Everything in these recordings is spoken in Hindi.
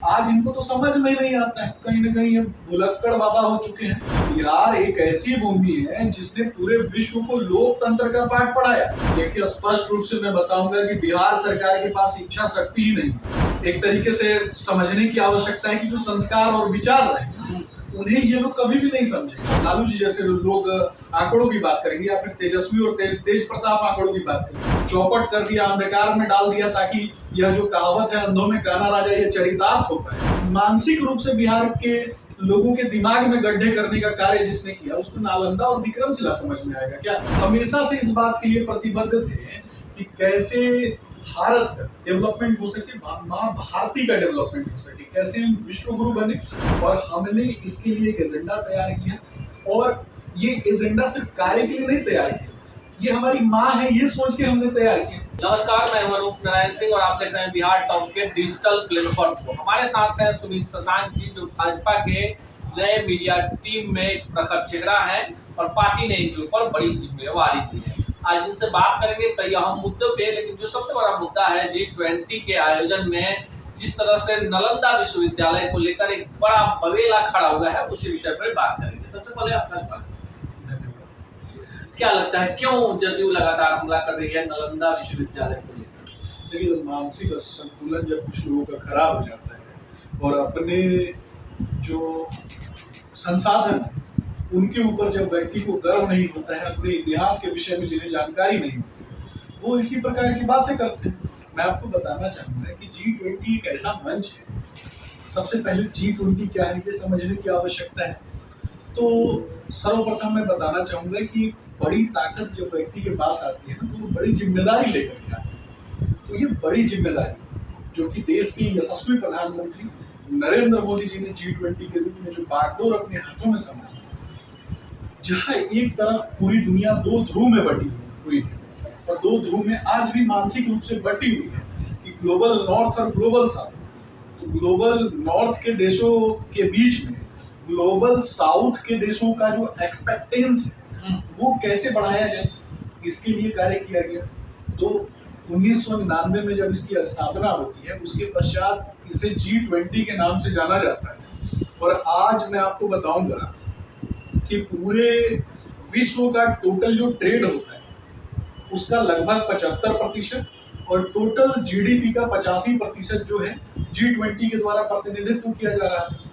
आज इनको तो समझ में ही नहीं आता है, कहीं ना कहीं ये भुलक्कड़ बाबा हो चुके हैं। बिहार एक ऐसी भूमि है जिसने पूरे विश्व को लोकतंत्र का पाठ पढ़ाया। देखिए, स्पष्ट रूप से मैं बताऊंगा कि बिहार सरकार के पास इच्छा शक्ति ही नहीं। एक तरीके से समझने की आवश्यकता है कि जो संस्कार और विचार रहे उन्हें ये लोग कभी भी नहीं समझे। लालू जी जैसे लोग आंकड़ों की बात करेंगे या फिर तेजस्वी और तेज प्रताप आंकड़ों की बात करेंगे। चौपट कर दिया, अंधकार में डाल दिया ताकि यह जो कहावत है अंधों में काना राजा ये चरितार्थ हो पाए। मानसिक रूप से बिहार के लोगों के दिमाग में गड्ढे करने का कार्य जिसने किया उसको नालंदा और विक्रमशिला समझ में आएगा क्या? हमेशा से इस बात के लिए प्रतिबद्ध थे कि कैसे भारत का डेवलपमेंट हो सके, माँ भारती का डेवलपमेंट हो सके, कैसे हम विश्व गुरु बने। और हमने इसके लिए एक एजेंडा तैयार किया और ये एजेंडा सिर्फ कार्य के लिए नहीं तैयार किया, ये हमारी माँ है ये सोच के हमने तैयार किया। नमस्कार, मैं हूं अनूप नारायण सिंह और आप देख रहे हैं बिहार टॉप के डिजिटल प्लेटफॉर्म को। हमारे साथ हैं सुमित शशांक जी, जो भाजपा के नए मीडिया टीम में एक प्रखर चेहरा है और पार्टी ने इनके ऊपर बड़ी जिम्मेवारी दी है। आज इनसे बात करेंगे कई अहम मुद्दों पे, लेकिन जो सबसे बड़ा मुद्दा है G20 के आयोजन में जिस तरह से नालंदा विश्वविद्यालय को लेकर एक बड़ा बवेला खड़ा हुआ है, उसी विषय पर बात करेंगे। सबसे पहले आपका स्वागत। क्या लगता है क्यों जदयू लगातार हमला कर रही है नालंदा विश्वविद्यालय को लेकर? देखिए, मानसिक संतुलन जब कुछ लोगों का खराब हो जाता है और अपने जो संसाधन उनके ऊपर जब व्यक्ति को गर्व नहीं होता है, अपने इतिहास के विषय में जिन्हें जानकारी नहीं होती, वो इसी प्रकार की बातें करते हैं। मैं आपको बताना चाहूंगा कि G20 एक ऐसा मंच है। सबसे पहले G20 क्या है ये समझने की आवश्यकता है। तो सर्वप्रथम मैं बताना चाहूंगा कि बड़ी ताकत जब व्यक्ति के पास आती है ना, तो वो बड़ी जिम्मेदारी लेकर के आती है। तो ये बड़ी जिम्मेदारी जो कि देश के यशस्वी प्रधानमंत्री नरेंद्र मोदी जी ने G20 के रूप में जो बागडोर अपने हाथों में संभाली, जहाँ एक तरफ पूरी दुनिया दो ध्रुव में बटी हुई थी और दो ध्रुव में आज भी मानसिक रूप से बटी हुई है कि ग्लोबल नॉर्थ और ग्लोबल साउथ। तो ग्लोबल नॉर्थ के देशों के बीच में ग्लोबल साउथ के देशों का जो एक्सपेक्टेंस है वो कैसे बढ़ाया जाए, इसके लिए कार्य किया गया। तो 1999 में जब इसकी स्थापना होती है, उसके पश्चात इसे G20 के नाम से जाना जाता है। और आज मैं आपको बताऊंगा कि पूरे विश्व का टोटल जो ट्रेड होता है उसका लगभग 75% और टोटल GDP का 85% जो है G20 के द्वारा प्रतिनिधित्व किया जा रहा है।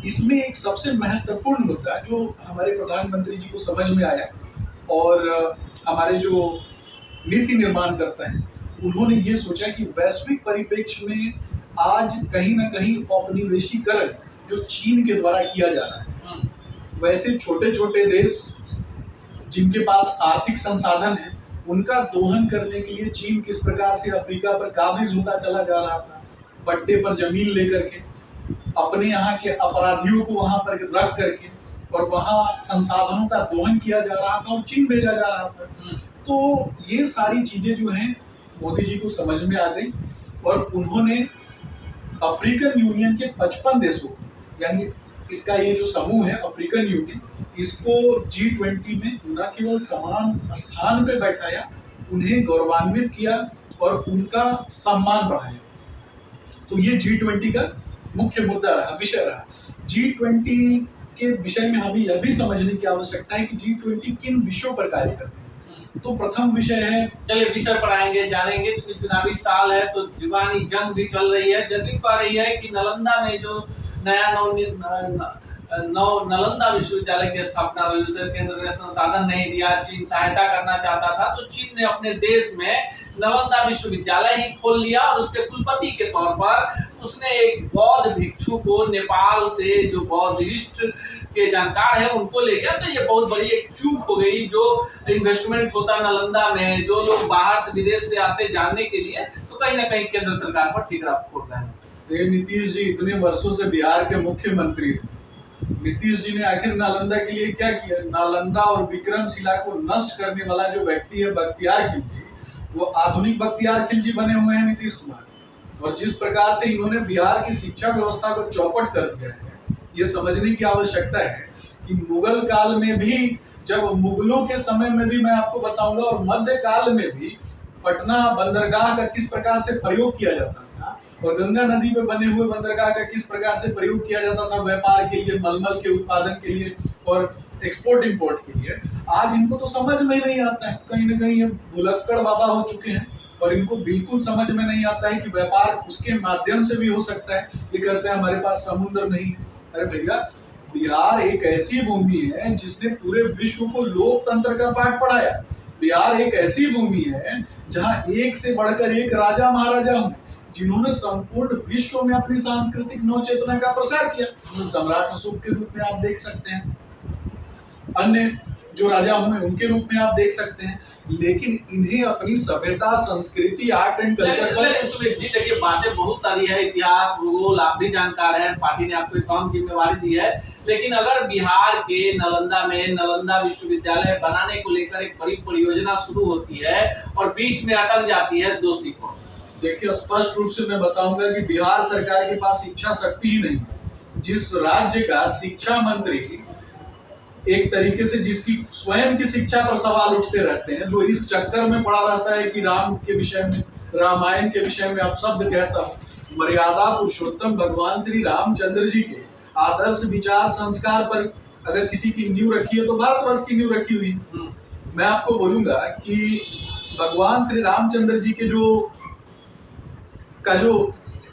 इसमें एक सबसे महत्वपूर्ण मुद्दा जो हमारे प्रधानमंत्री जी को समझ में आया और हमारे जो नीति निर्माण करता है उन्होंने ये सोचा कि वैश्विक परिप्रेक्ष्य में आज कहीं ना कहीं औपनिवेशीकरण जो चीन के द्वारा किया जा रहा है, वैसे छोटे छोटे देश जिनके पास आर्थिक संसाधन है उनका दोहन करने के लिए चीन किस प्रकार से अफ्रीका पर काबिज होता चला जा रहा था, पट्टे पर जमीन लेकर के अपने यहाँ के अपराधियों को वहां पर रख करके और वहां संसाधनों का दोहन किया जा रहा था और चीन भेजा जा रहा था। तो ये सारी चीजें जो हैं मोदी जी को समझ में आ गई और उन्होंने अफ्रीकन यूनियन के 55 देशों, यानी इसका ये जो समूह है अफ्रीकन यूनियन, इसको G20 में न केवल समान स्थान पे बैठाया, उन्हें गौरवान्वित किया और उनका सम्मान बढ़ाया। तो ये G20 का मुख्य मुद्दा रहा, विषय रहा। G20 के विषय में हमें यह भी समझने की आवश्यकता है कि G20 किन विषयों पर कार्य करते हैं। तो प्रथम विषय है, चलिए विषय पर आएंगे, जानेंगे। चुनावी साल है तो जुबानी जंग भी चल रही है। जदयू कह रही है कि नालंदा में जो नया नालंदा विश्वविद्यालय की स्थापना हुई उसे केंद्र ने संसाधन नहीं दिया, चीन सहायता करना चाहता था, तो चीन ने अपने देश में नालंदा विश्वविद्यालय ही खोल लिया और उसके कुलपति के तौर पर उसने एक बौद्ध भिक्षु को नेपाल से जो बौद्धिस्ट के जानकार है उनको ले गया। तो ये बहुत बड़ी एक चूक हो गई। जो इन्वेस्टमेंट होता नालंदा में, जो लोग बाहर से विदेश से आते जानने के लिए, तो कहीं ना कहीं केंद्र सरकार पर ठीकरा फोड़ रहे हैं। नीतीश जी इतने वर्षों से बिहार के मुख्यमंत्री, नीतीश जी ने आखिर नालंदा के लिए क्या किया? नालंदा और विक्रमशिला को नष्ट करने वाला जो व्यक्ति है बख्तियार खिलजी, वो आधुनिक बख्तियार खिलजी बने हुए हैं नीतीश कुमार। और जिस प्रकार से इन्होंने बिहार की शिक्षा व्यवस्था को चौपट कर दिया है, ये समझने की आवश्यकता है कि मुगल काल में भी, जब मुगलों के समय में भी मैं आपको बताऊंगा और मध्य काल में भी पटना बंदरगाह का किस प्रकार से प्रयोग किया जाता था और गंगा नदी में बने हुए बंदरगाह का किस प्रकार से प्रयोग किया जाता था व्यापार के लिए, मलमल के उत्पादन के लिए और एक्सपोर्ट इंपोर्ट के लिए, आज इनको तो समझ में नहीं आता है। कहीं ना कहीं ये भुलक्कड़ बाबा हो चुके हैं और इनको बिल्कुल समझ में नहीं आता है कि व्यापार उसके माध्यम से भी हो सकता है। ये कहते हैं हमारे पास समुद्र नहीं है। अरे भैया, बिहार एक ऐसी भूमि है जिसने पूरे विश्व को लोकतंत्र का पाठ पढ़ाया। बिहार एक ऐसी भूमि है जहाँ एक से बढ़कर एक राजा महाराजा हुए जिन्होंने संपूर्ण विश्व में अपनी सांस्कृतिक नवचेतना का प्रसार किया। सम्राट अशोक के रूप में आप देख सकते हैं, अन्य जो राजा हुए उनके रूप में आप देख सकते हैं, लेकिन इन्हें अपनी सभ्यता, संस्कृति, आर्ट एंड कल्चर लेकिन सुमित जी देखिए, बातें बहुत सारी है, इतिहास, भूगोल, आप भी जानकार हैं, पार्टी ने आपको एक अहम जिम्मेवारी दी है। लेकिन अगर बिहार के नालंदा में नालंदा विश्वविद्यालय बनाने को लेकर एक बड़ी परियोजना शुरू होती है और बीच में अटक जाती है, दोषी कौन? देखिए, स्पष्ट रूप से मैं बताऊंगा कि बिहार सरकार के पास इच्छा शक्ति ही नहीं है। जिस राज्य का शिक्षा मंत्री एक तरीके से जिसकी स्वयं की शिक्षा पर सवाल उठते रहते हैं, जो इस चक्कर में पड़ा रहता है कि राम के विषय में, रामायण के विषय में अपशब्द कहता हूं, मर्यादा पुरुषोत्तम भगवान श्री रामचंद्र जी के आदर्श विचार संस्कार पर अगर किसी की नींव रखी है तो भारतवर्ष की नींव रखी हुई है। मैं आपको बोलूंगा कि भगवान श्री रामचंद्र जी के जो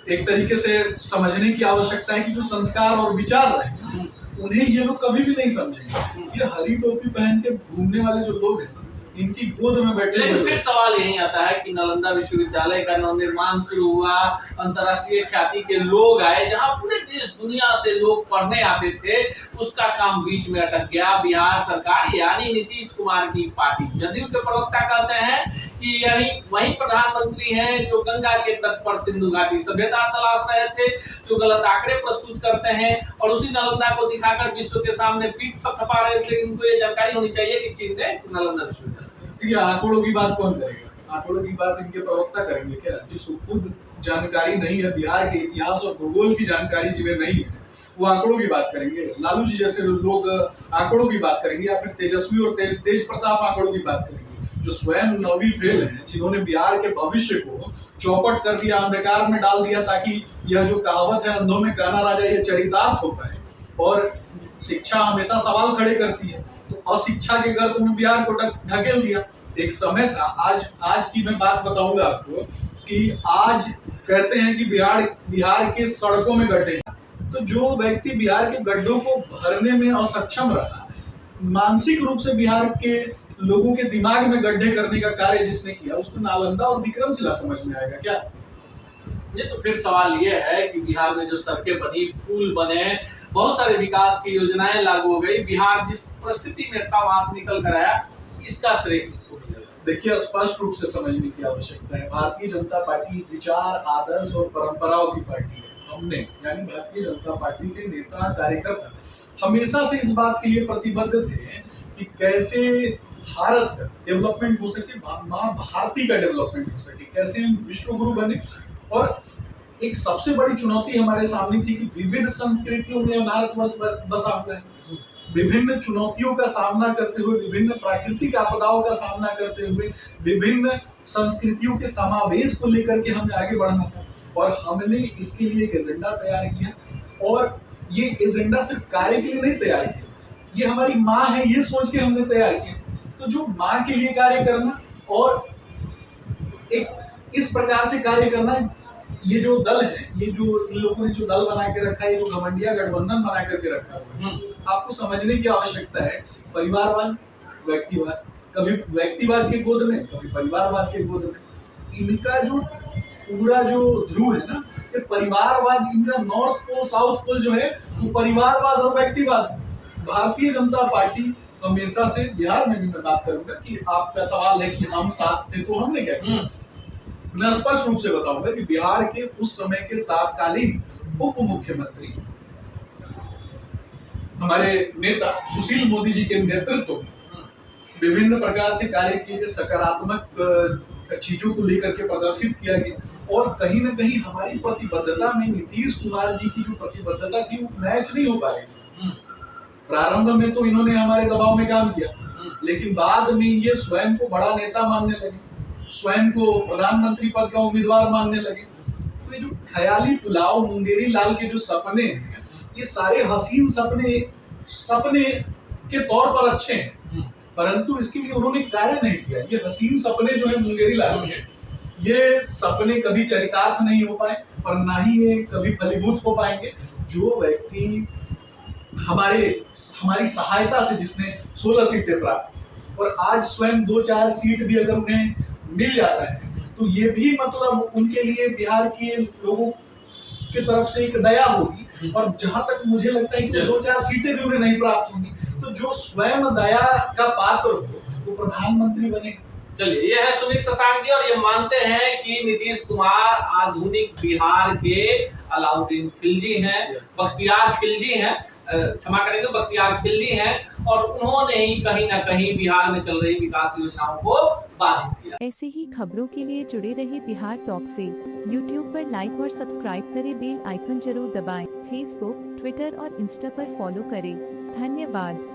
एक तरीके से समझने की आवश्यकता है कि जो संस्कार और विचार रहे उन्हें ये लोग कभी भी नहीं समझेंगे। ये हरी टोपी पहन के घूमने वाले जो लोग हैं, इनकी गोद में बैठे हुए। लेकिन फिर सवाल यही आता है कि नालंदा विश्वविद्यालय का नवनिर्माण शुरू हुआ, अंतर्राष्ट्रीय ख्याति के लोग आए, जहां पूरे देश दुनिया से लोग पढ़ने आते थे, उसका काम बीच में अटक गया। बिहार सरकार यानी नीतीश कुमार की पार्टी, जदयू के प्रवक्ता कहते हैं कि यही वही प्रधानमंत्री हैं जो गंगा के तट पर सिंधु घाटी सभ्यता तलाश रहे थे, जो गलत आंकड़े प्रस्तुत करते हैं और उसी नालंदा को दिखाकर विश्व के सामने पीठ थपथपा रहे थे। इनको ये जानकारी होनी चाहिए कि चीन ने नालंदा विश्वविद्यालय। ये आंकड़ों की बात कौन करेगा? आंकड़ों की बात इनके प्रवक्ता करेंगे क्या? जिसको खुद जानकारी नहीं है, बिहार के इतिहास और भूगोल की जानकारी जिन्हें नहीं है, वो आंकड़ों की बात करेंगे। लालू जी जैसे लोग आंकड़ों की बात करेंगे, या फिर तेजस्वी और तेज प्रताप आंकड़ों की बात करेंगे, जो स्वयं नवी फेल हैं, जिन्होंने बिहार के भविष्य को चौपट कर दिया, अंधकार में डाल दिया, ताकि यह जो कहावत है अंधों में काना राजा, ये चरितार्थ हो पाए। और शिक्षा हमेशा सवाल खड़े करती है, तो अशिक्षा के गर्त में बिहार को ढकेल दिया। एक समय था, आज की मैं बात बताऊंगा आपको कि आज कहते हैं कि बिहार के सड़कों में गड्ढे हैं, तो जो व्यक्ति बिहार के गड्ढों को भरने में असक्षम रहा, मानसिक रूप से बिहार के लोगों के दिमाग में गड्ढे करने का कार्य जिसने किया, उसको नालंदा और विक्रमशिला समझ में आएगा क्या? ये तो फिर सवाल ये है कि बिहार में जो सड़कें बनी, पुल बने, बहुत सारे विकास की योजनाएं लागू हो गई, बिहार जिस परिस्थिति में था वहां से निकल कर आया, इसका श्रेय किसको मिलेगा? देखिए, स्पष्ट रूप से समझने की आवश्यकता है। भारतीय जनता पार्टी विचार, आदर्श और परंपराओं की पार्टी है। हमने यानी भारतीय जनता पार्टी के नेता, कार्यकर्ता हमेशा से इस बात के लिए प्रतिबद्ध थे कि कैसे भारत का डेवलपमेंट हो सके, मां भारती का डेवलपमेंट हो सके, कैसे हम विश्व गुरु बने। और एक सबसे बड़ी चुनौती हमारे सामने थी कि विविध संस्कृतियों में भारतवर्ष बसा हुआ है। विभिन्न चुनौतियों का सामना करते हुए, विभिन्न प्राकृतिक आपदाओं का सामना करते हुए, विभिन्न संस्कृतियों के समावेश को लेकर के हमें आगे बढ़ना था। और हमने इसके लिए एक एजेंडा तैयार किया, और ये एजेंडा सिर्फ कार्य के लिए नहीं तैयार किया, ये हमारी माँ है ये सोच के हमने तैयार किया। तो जो माँ के लिए कार्य करना और एक इस प्रकार से कार्य करना, ये जो दल है, ये जो इन लोगों ने जो दल बना के रखा है, ये जो घमंडिया गठबंधन बना करके रखा हुआ है, आपको समझने की आवश्यकता है। परिवारवाद, व्यक्तिवाद, कभी व्यक्तिवाद के गोद में, कभी परिवारवाद के गोद में। इनका जो पूरा जो ध्रुव है ना, ये परिवारवाद, इनका नॉर्थ पोल साउथ पोल जो है वो परिवारवाद और व्यक्तिवाद। भारतीय जनता पार्टी हमेशा से, बिहार में भी मैं बात करूंगा कि आपका सवाल है कि हम साथ थे तो हमने क्या किया, मैं स्पष्ट रूप से बताऊंगा कि बिहार के उस समय के तत्कालीन उप मुख्यमंत्री हमारे नेता सुशील मोदी जी के नेतृत्व में विभिन्न प्रकार से कार्य किए गए, सकारात्मक चीजों को लेकर के प्रदर्शित किया गया। और कहीं ना कहीं हमारी प्रतिबद्धता में नीतीश कुमार जी की जो प्रतिबद्धता थी वो मैच नहीं हो पा रही थी। प्रारंभ में तो इन्होंने हमारे दबाव में काम किया, लेकिन बाद में ये स्वयं को बड़ा नेता मानने लगे, स्वयं को प्रधानमंत्री पद का उम्मीदवार मानने लगे। तो तो ये जो ख्याली पुलाव मुंगेरी लाल के जो सपने हैं, ये सारे हसीन सपने सपने के तौर पर अच्छे हैं, परंतु इसके लिए उन्होंने कार्य नहीं किया। ये हसीन सपने जो है मुंगेरी लाल के, ये सपने कभी चरितार्थ नहीं हो पाए और ना ही ये कभी फलीभूत हो पाएंगे। जो व्यक्ति हमारी सहायता से जिसने 16 सीटें प्राप्त की और आज स्वयं 2-4 सीट भी अगर उन्हें मिल जाता है तो ये भी मतलब उनके लिए बिहार के लोगों की तरफ से एक दया होगी। और जहां तक मुझे लगता है कि 2-4 सीटें भी उन्हें नहीं प्राप्त होंगी तो जो स्वयं दया का पात्र हो वो प्रधानमंत्री बनेगा। चलिए, ये है सुमित शशांक जी और ये मानते हैं कि नीतीश कुमार आधुनिक बिहार के अलाउद्दीन खिलजी हैं, बख्तियार खिलजी हैं, क्षमा करेंगे बख्तियार खिलजी हैं और उन्होंने ही कहीं ना कहीं बिहार में चल रही विकास योजनाओं को बाधित किया। ऐसे ही खबरों के लिए जुड़े रहे बिहार टॉक से। यूट्यूब पर लाइक और सब्सक्राइब करें, बेल आइकन जरूर दबाएं। फेसबुक, ट्विटर और इंस्टा पर फॉलो करें। धन्यवाद।